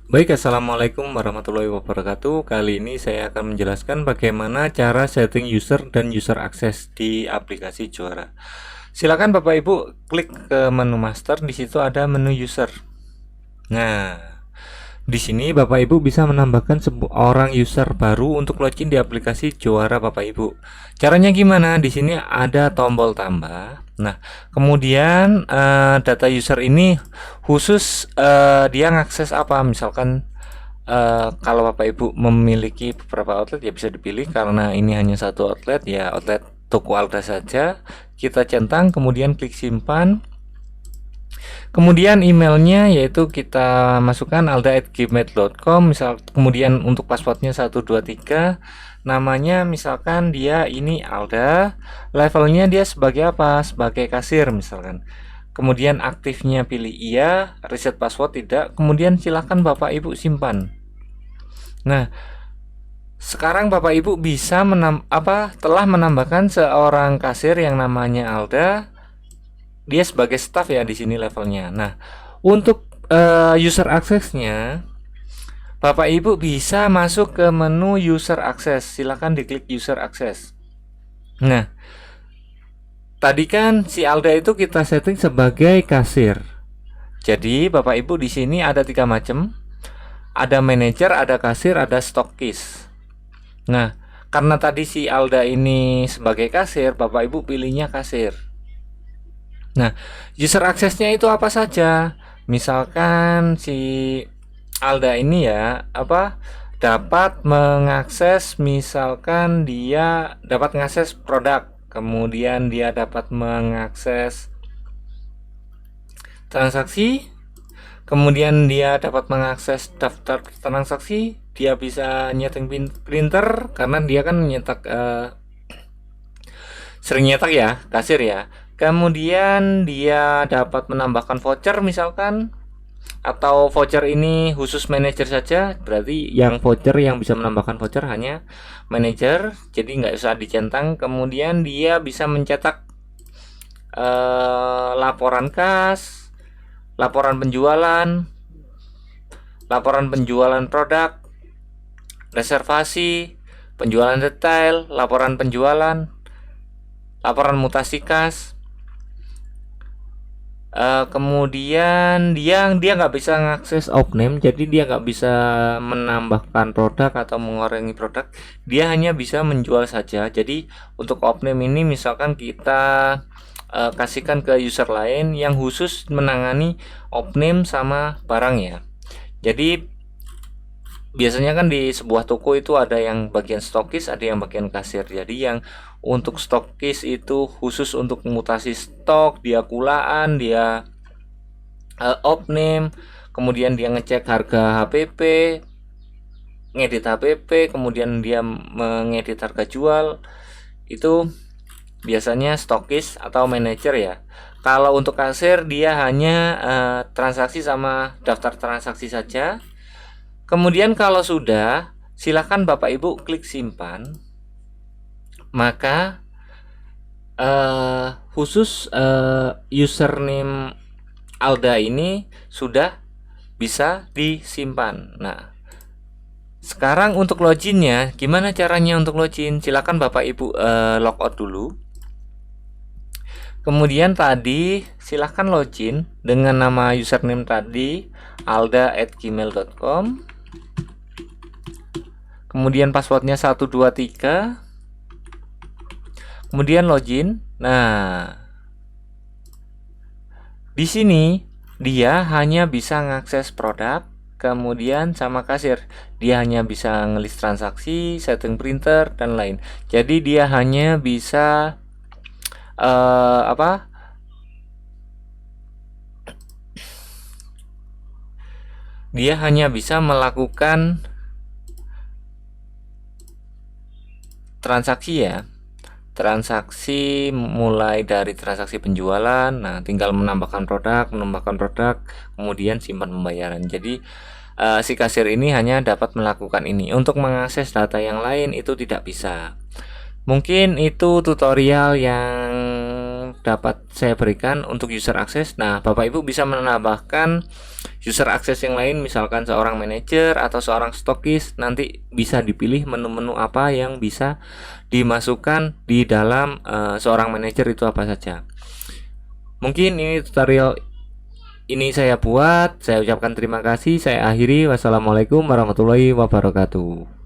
Baik, assalamualaikum warahmatullahi wabarakatuh. Kali ini saya akan menjelaskan bagaimana cara setting user dan user access di aplikasi Juara. Silakan Bapak Ibu klik ke menu master, di situ ada menu user. Nah, di sini Bapak Ibu bisa menambahkan orang user baru untuk login di aplikasi Juara Bapak Ibu. Caranya gimana? Di sini ada tombol tambah. Nah, kemudian data user ini khusus dia ngakses apa? Misalkan kalau Bapak Ibu memiliki beberapa outlet ya bisa dipilih, karena ini hanya satu outlet ya, outlet toko Alda saja. Kita centang, kemudian klik simpan. Kemudian emailnya yaitu kita masukkan alda@gmail.com, misal. Kemudian untuk passwordnya 123, namanya misalkan dia ini Alda, levelnya dia sebagai apa, sebagai kasir misalkan. Kemudian aktifnya pilih iya, reset password tidak. Kemudian silahkan Bapak Ibu simpan. Nah, sekarang Bapak Ibu bisa telah menambahkan seorang kasir yang namanya Alda. Dia sebagai staff ya di sini levelnya. Nah, untuk user access-nya, Bapak Ibu bisa masuk ke menu user access. Silakan diklik user access. Nah, tadi kan si Alda itu kita setting sebagai kasir. Jadi Bapak Ibu di sini ada 3 macam. Ada manajer, ada kasir, ada stokis. Nah, karena tadi si Alda ini sebagai kasir, Bapak Ibu pilihnya kasir. Nah, user access-nya itu apa saja? Misalkan si Alda ini ya, dapat mengakses, misalkan dia dapat mengakses produk, kemudian dia dapat mengakses transaksi, kemudian dia dapat mengakses daftar transaksi, dia bisa nyeting printer karena dia kan nyetak sering nyetak ya, kasir ya. Kemudian dia dapat menambahkan voucher misalkan, atau voucher ini khusus manajer saja, berarti yang voucher yang bisa menambahkan voucher hanya manajer, jadi nggak usah dicentang. Kemudian dia bisa mencetak laporan kas, laporan penjualan produk, reservasi, penjualan detail, laporan penjualan, laporan mutasi kas. Kemudian dia nggak bisa mengakses open, jadi dia nggak bisa menambahkan produk atau mengurangi produk, dia hanya bisa menjual saja. Jadi untuk open ini misalkan kita kasihkan ke user lain yang khusus menangani open sama barang ya. Jadi biasanya kan di sebuah toko itu ada yang bagian stokis, ada yang bagian kasir. Jadi yang untuk stokis itu khusus untuk mutasi stok, dia kulaan, dia open, kemudian dia ngecek harga HPP, ngedit HPP, kemudian dia mengedit harga jual. Itu biasanya stokis atau manajer ya. Kalau untuk kasir dia hanya transaksi sama daftar transaksi saja. Kemudian kalau sudah, silakan Bapak Ibu klik simpan. Maka khusus username Alda ini sudah bisa disimpan. Nah, sekarang untuk loginnya, gimana caranya untuk login? Silakan Bapak Ibu logout dulu. Kemudian tadi silahkan login dengan nama username tadi, alda@gmail.com. Kemudian passwordnya 123. Kemudian login. Nah, di sini dia hanya bisa mengakses produk, kemudian sama kasir. Dia hanya bisa ngelis transaksi, setting printer dan lain. Jadi dia hanya bisa dia hanya bisa melakukan transaksi ya, transaksi mulai dari transaksi penjualan. Nah, tinggal menambahkan produk, kemudian simpan pembayaran. Jadi si kasir ini hanya dapat melakukan ini. Untuk mengakses data yang lain itu tidak bisa. Mungkin itu tutorial yang dapat saya berikan untuk user access. Nah, Bapak Ibu bisa menambahkan user access yang lain, misalkan seorang manajer atau seorang stokis. Nanti bisa dipilih menu-menu apa yang bisa dimasukkan di dalam seorang manajer itu apa saja. Mungkin ini tutorial ini saya buat. Saya ucapkan terima kasih. Saya akhiri. Wassalamualaikum warahmatullahi wabarakatuh.